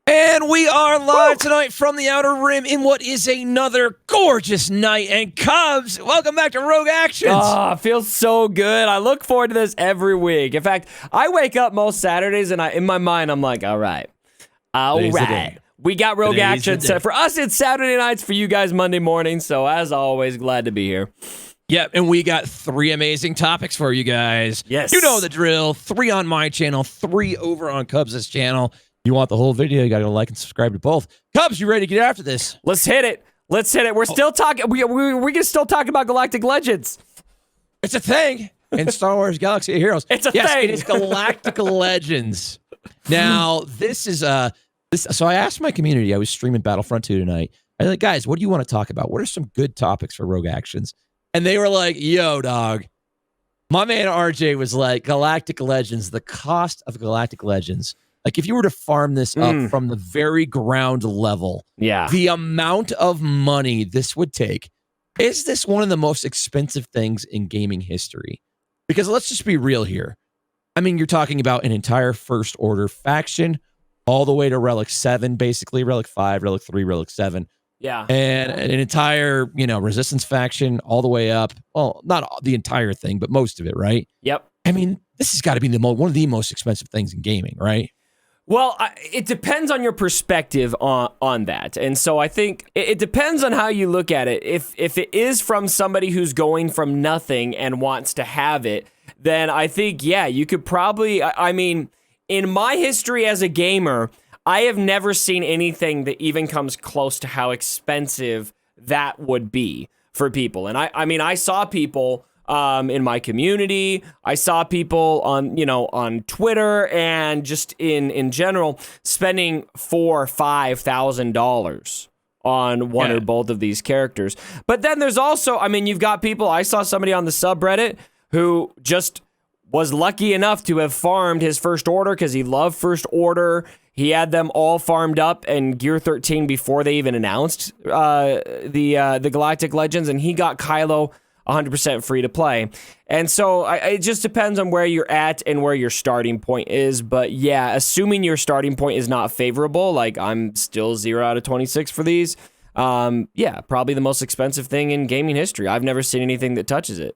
And we are live tonight from the Outer Rim in what is another gorgeous night. And Cubs, welcome back to Rogue Actions. Oh, it feels so good. I look forward to this every week. In fact, I wake up most Saturdays and in my mind, I'm like, all right. We got Rogue Actions. For us, it's Saturday nights. For you guys, Monday morning. So as always, glad to be here. Yep, and we got 3 amazing topics for you guys. Yes. You know the drill. 3 on my channel, 3 over on Cubs' channel. You want the whole video, you got to like and subscribe to both. Cubs, you ready to get after this? Let's hit it. We're still talking. We can still talk about Galactic Legends. It's a thing in Star Wars Galaxy of Heroes. It's a yes, thing. It is Galactic Legends. Now, this is So I asked my community. I was streaming Battlefront 2 tonight. I was like, guys, what do you want to talk about? What are some good topics for Rogue Actions? And they were like, yo, dog. My man RJ was like, Galactic Legends, the cost of Galactic Legends. Like, if you were to farm this up from the very ground level, the amount of money this would take, is this one of the most expensive things in gaming history? Because let's just be real here. I mean, you're talking about an entire First Order faction, all the way to Relic 7, basically, Relic 5, Relic 3, Relic 7. Yeah. And an entire, Resistance faction all the way up. Well, not the entire thing, but most of it, right? Yep. I mean, this has got to be one of the most expensive things in gaming, right? Well, it depends on your perspective on that. And so I think it depends on how you look at it. If it is from somebody who's going from nothing and wants to have it, then I think, you could probably, I mean, in my history as a gamer, I have never seen anything that even comes close to how expensive that would be for people. And I mean, I saw people in my community. I saw people on Twitter and just in general spending $4,000 or $5,000 on one or both of these characters. But then there's also, I mean, you've got people. I saw somebody on the subreddit who just was lucky enough to have farmed his First Order because he loved First Order. He had them all farmed up in Gear 13 before they even announced the Galactic Legends, and he got Kylo 100% free to play. And so it just depends on where you're at and where your starting point is. But yeah, assuming your starting point is not favorable, like I'm still 0 out of 26 for these. Probably the most expensive thing in gaming history. I've never seen anything that touches it.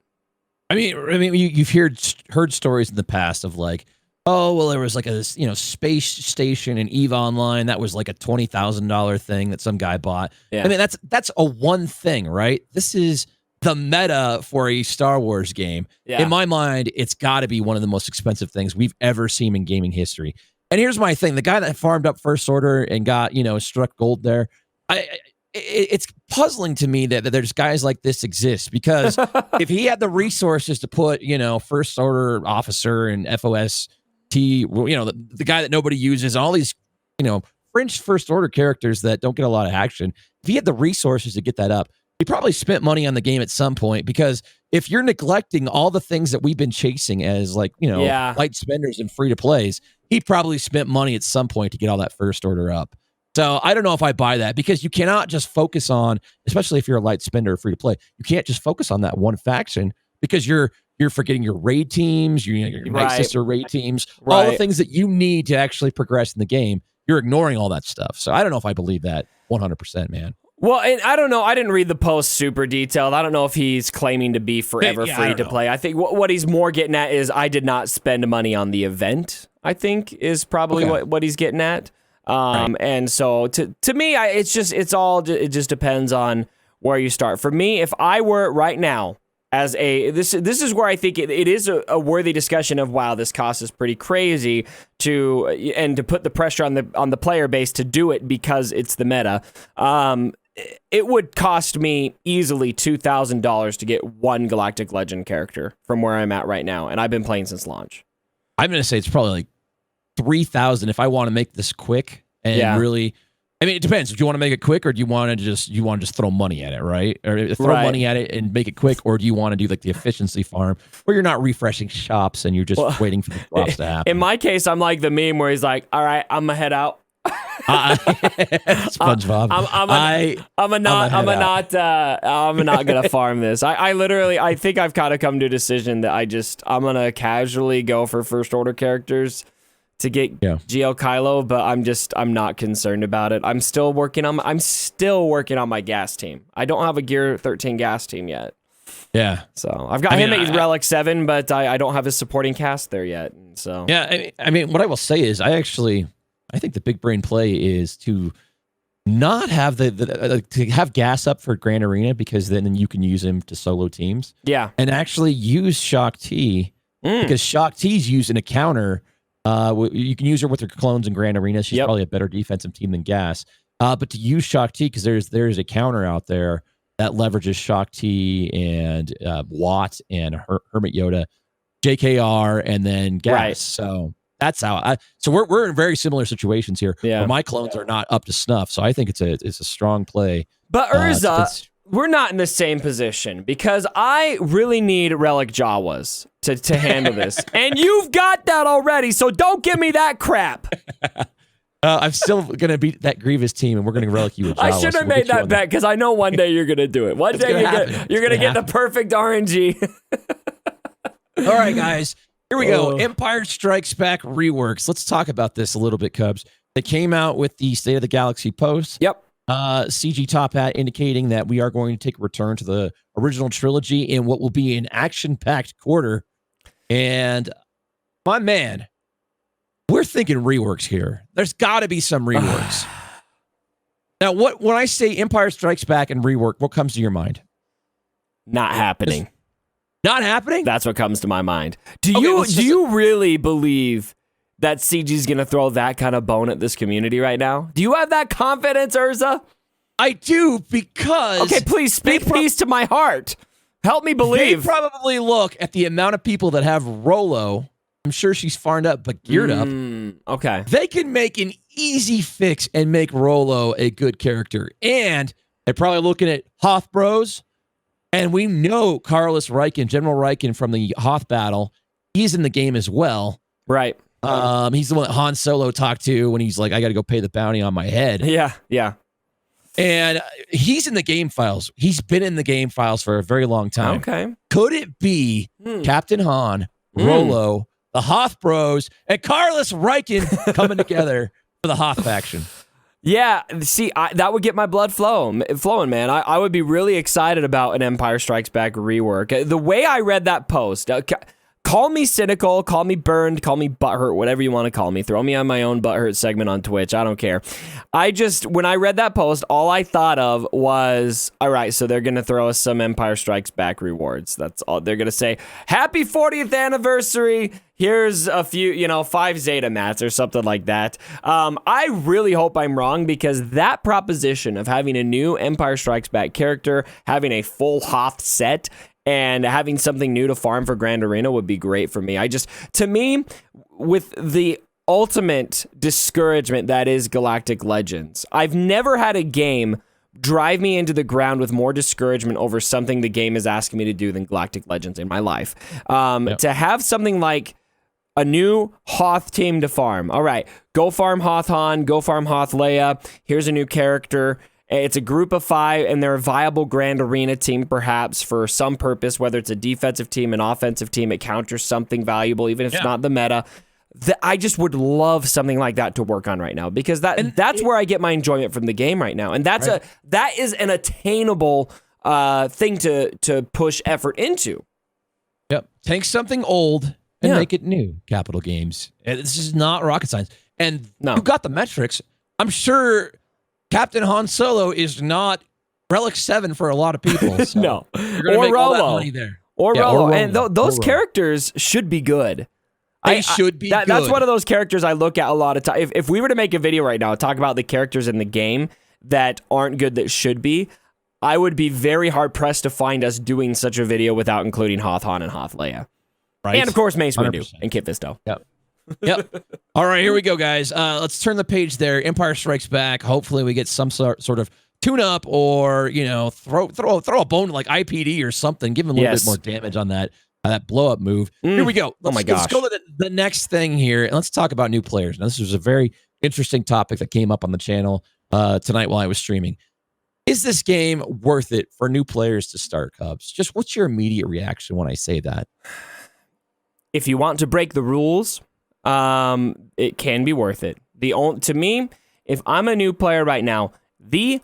I mean, you've heard stories in the past of like, oh, well, there was like a space station in EVE Online that was like a $20,000 thing that some guy bought. Yeah. I mean, that's a one thing, right? This is the meta for a Star Wars game. Yeah. In my mind, it's got to be one of the most expensive things we've ever seen in gaming history. And here's my thing: the guy that farmed up First Order and got struck gold there, it's puzzling to me that there's guys like this exist, because if he had the resources to put First Order officer and FOST, the guy that nobody uses, all these fringe First Order characters that don't get a lot of action, if he had the resources to get that up, he probably spent money on the game at some point. Because if you're neglecting all the things that we've been chasing as light spenders and free to plays, he probably spent money at some point to get all that First Order up. So I don't know if I buy that, because you cannot just focus on, especially if you're a light spender or free to play, you can't just focus on that one faction, because you're forgetting your raid teams, your Night Sister raid teams, all the things that you need to actually progress in the game. You're ignoring all that stuff. So I don't know if I believe that 100%, man. Well, and I don't know. I didn't read the post super detailed. I don't know if he's claiming to be forever free to play. I think what he's more getting at is I did not spend money on the event, I think, is probably what he's getting at. And so to me, it just depends on where you start. For me, if I were right now as this is where I think it is a worthy discussion of, wow, this cost is pretty crazy to put the pressure on the player base to do it because it's the meta. It would cost me easily $2,000 to get one Galactic Legend character from where I'm at right now, and I've been playing since launch. I'm going to say it's probably like 3,000 if I want to make this quick and really. I mean, it depends. Do you want to make it quick, or do you want to just throw money at it, right? Or throw money at it and make it quick, or do you want to do like the efficiency farm where you're not refreshing shops and you're just waiting for the drops to happen? In my case, I'm like the meme where he's like, "All right, I'm gonna head out." SpongeBob. I'm not gonna farm this. I think I've kind of come to a decision that I'm gonna casually go for First Order characters to get Geo Kylo, but I'm not concerned about it. I'm still working on my gas team. I don't have a Gear 13 gas team yet. Yeah. So I've got him at Relic 7, but I don't have his supporting cast there yet. So yeah, I mean, what I will say is I think the big brain play is to not have to have gas up for Grand Arena, because then you can use him to solo teams. Yeah. And actually use Shock T, because Shock T's used in a counter. You can use her with her clones in Grand Arena. She's probably a better defensive team than Gas. But to use Shock T, because there's a counter out there that leverages Shock T and Watt and Hermit Yoda, JKR, and then Gas. Right. So that's how. So we're in very similar situations here. Yeah. Where my clones are not up to snuff. So I think it's a strong play. But Urza, we're not in the same position, because I really need Relic Jawas to handle this. And you've got that already, so don't give me that crap. I'm still going to beat that Grievous team, and we're going to relic you with Jawa. I should have made that bet, because I know one day you're going to do it. One day you're going to get the perfect RNG. All right, guys. Here we go. Empire Strikes Back reworks. Let's talk about this a little bit, Cubs. They came out with the State of the Galaxy post. Yep. CG Top Hat indicating that we are going to take a return to the original trilogy in what will be an action-packed quarter. And my man, we're thinking reworks here. There's got to be some reworks. Now, when I say Empire Strikes Back and rework, what comes to your mind? Not happening. Not happening? That's what comes to my mind. Do you really believe that CG's going to throw that kind of bone at this community right now? Do you have that confidence, Urza? I do, because... Okay, please speak peace to my heart. Help me believe. They probably look at the amount of people that have ROLO. I'm sure she's farmed up, but geared up. Okay. They can make an easy fix and make ROLO a good character. And they're probably looking at Hoth Bros. And we know Carlos Rieekan, General Rieekan from the Hoth battle, he's in the game as well. Right. He's the one that Han Solo talked to when he's like, I got to go pay the bounty on my head. Yeah, yeah. And he's in the game files. He's been in the game files for a very long time. Okay. Could it be Captain Han, ROLO, the Hoth Bros, and Carlos Rieekan coming together for the Hoth faction? Yeah, see, that would get my blood flowing, man. I would be really excited about an Empire Strikes Back rework. The way I read that post, call me cynical, call me burned, call me butthurt, whatever you want to call me. Throw me on my own butthurt segment on Twitch. I don't care. When I read that post, all I thought of was, all right, so they're going to throw us some Empire Strikes Back rewards. That's all. They're going to say, happy 40th anniversary. Here's a few, 5 Zeta mats or something like that. I really hope I'm wrong, because that proposition of having a new Empire Strikes Back character, having a full Hoth set, and having something new to farm for Grand Arena would be great for me. To me, with the ultimate discouragement that is Galactic Legends, I've never had a game drive me into the ground with more discouragement over something the game is asking me to do than Galactic Legends in my life. To have something like a new Hoth team to farm. All right, go farm Hoth Han, go farm Hoth Leia. Here's a new character. It's a group of 5, and they're a viable Grand Arena team, perhaps, for some purpose, whether it's a defensive team, an offensive team. It counters something valuable, even if it's not the meta. I just would love something like that to work on right now, because that's where I get my enjoyment from the game right now. And that is an attainable thing to push effort into. Yep. Take something old and make it new, Capital Games. This is not rocket science. And you got the metrics. I'm sure Captain Han Solo is not Relic 7 for a lot of people. So no. You're going to make all that money there. Or ROLO. And those characters should be good. They should be good. That's one of those characters I look at a lot of time. If we were to make a video right now, talk about the characters in the game that aren't good that should be, I would be very hard-pressed to find us doing such a video without including Hoth Han and Hoth Leia. Right. And, of course, Mace Windu and Kit Fisto. Yep. All right, here we go, guys. Let's turn the page there. Empire Strikes Back. Hopefully we get some sort of tune-up, or, throw a bone like IPD or something. Give him a little bit more damage on that blow-up move. Here we go. Let's go to the next thing here, and let's talk about new players. Now, this was a very interesting topic that came up on the channel tonight while I was streaming. Is this game worth it for new players to start, Cubs? Just what's your immediate reaction when I say that? If you want to break the rules, it can be worth it. To me, if I'm a new player right now, the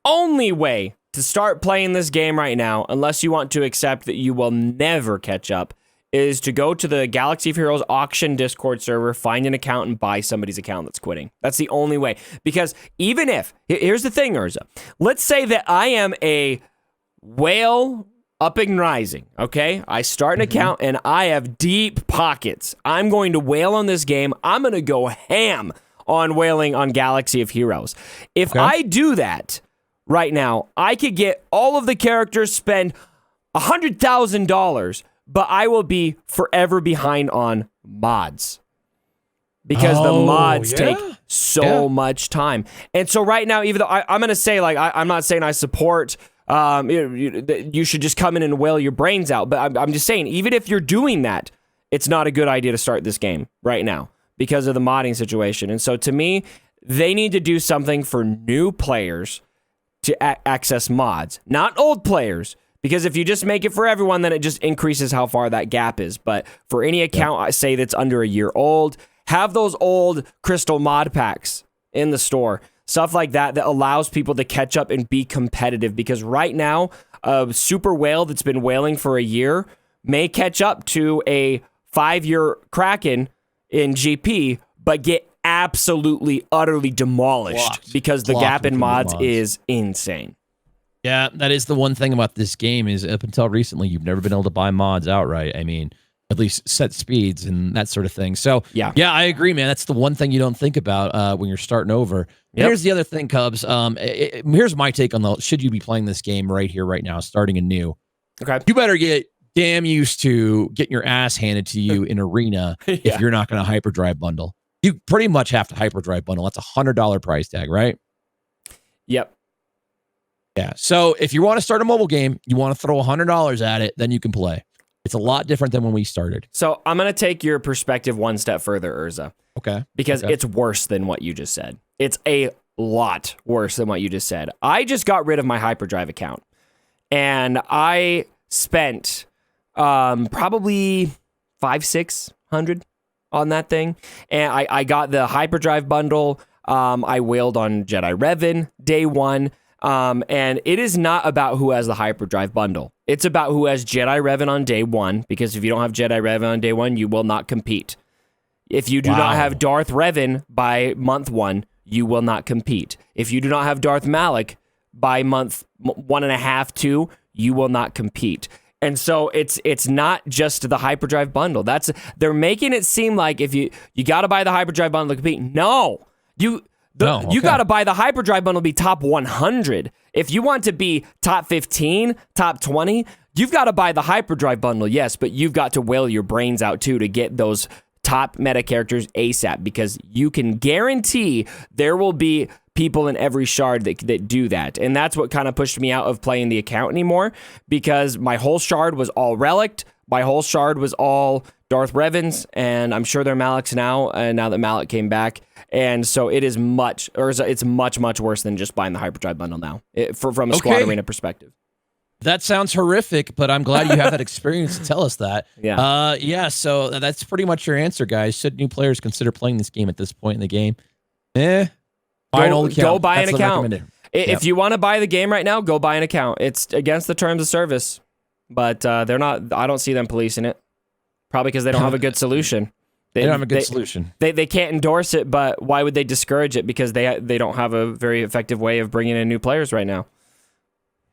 only way to start playing this game right now, unless you want to accept that you will never catch up, is to go to the Galaxy of Heroes auction Discord server, find an account, and buy somebody's account that's quitting. That's the only way. Because even if, here's the thing, Urza. Let's say that I am a whale up and rising, okay? I start an account and I have deep pockets. I'm going to whale on this game. I'm going to go ham on whaling on Galaxy of Heroes. If I do that right now, I could get all of the characters, spend $100,000, but I will be forever behind on mods. Because the mods take so much time. And so right now, even though I'm going to say, like, I'm not saying I support, you should just come in and whale your brains out. But I'm just saying, even if you're doing that, it's not a good idea to start this game right now because of the modding situation. And so to me, they need to do something for new players to access mods, not old players. Because if you just make it for everyone, then it just increases how far that gap is. But for any account, I say that's under a year old, have those old crystal mod packs in the store. Stuff like that allows people to catch up and be competitive. Because right now, a super whale that's been whaling for a year may catch up to a 5-year Kraken in GP, but get absolutely, utterly demolished because the gap in mods is insane. Yeah, that is the one thing about this game is up until recently, you've never been able to buy mods outright. I mean, at least set speeds and that sort of thing. So, yeah, I agree, man. That's the one thing you don't think about when you're starting over. Here's the other thing, Cubs. Here's my take on should you be playing this game right here, right now, starting anew. Okay. You better get damn used to getting your ass handed to you in Arena if you're not going to hyperdrive bundle. You pretty much have to hyperdrive bundle. That's a $100 price tag, right? Yep. Yeah, so if you want to start a mobile game, you want to throw $100 at it, then you can play. It's a lot different than when we started. So I'm going to take your perspective one step further, Urza. Okay. Because it's worse than what you just said. It's a lot worse than what you just said. I just got rid of my hyperdrive account, and I spent probably $500-600 on that thing, and I got the hyperdrive bundle. I whaled on Jedi Revan day one. And it is not about who has the hyperdrive bundle. It's about who has Jedi Revan on day one, because if you don't have Jedi Revan on day one, you will not compete. If you do not have Darth Revan by month 1, you will not compete. If you do not have Darth Malak by month 1.5, 2, you will not compete. And so it's not just the hyperdrive bundle. They're making it seem like if you got to buy the hyperdrive bundle to compete. No, you got to buy the hyperdrive bundle to be top 100. If you want to be top 15, top 20, you've got to buy the hyperdrive bundle, yes, but you've got to whale your brains out too to get those top meta characters ASAP, because you can guarantee there will be people in every shard that do that. And that's what kind of pushed me out of playing the account anymore, because my whole shard was all relicked. My whole shard was all Darth Revans, and I'm sure they're Malaks now, and now that Malak came back. And so it's much worse than just buying the hyperdrive bundle now, from a squad arena perspective. That sounds horrific, but I'm glad you have that experience to tell us that. Yeah. So that's pretty much your answer, guys. Should new players consider playing this game at this point in the game? Go buy an account. If you want to buy the game right now, go buy an account. It's against the terms of service, but they're not. I don't see them policing it. Probably because they don't have a good solution. They don't have a good solution. They can't endorse it, but why would they discourage it? Because they don't have a very effective way of bringing in new players right now.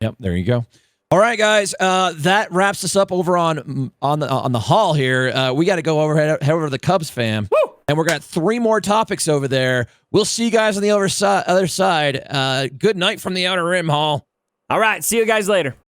Yep, there you go. All right, guys, that wraps us up over on the hall here. We got to go head over to the Cubs fam. Woo! And we're got 3 more topics over there. We'll see you guys on the other side. Good night from the Outer Rim, Hall. All right, see you guys later.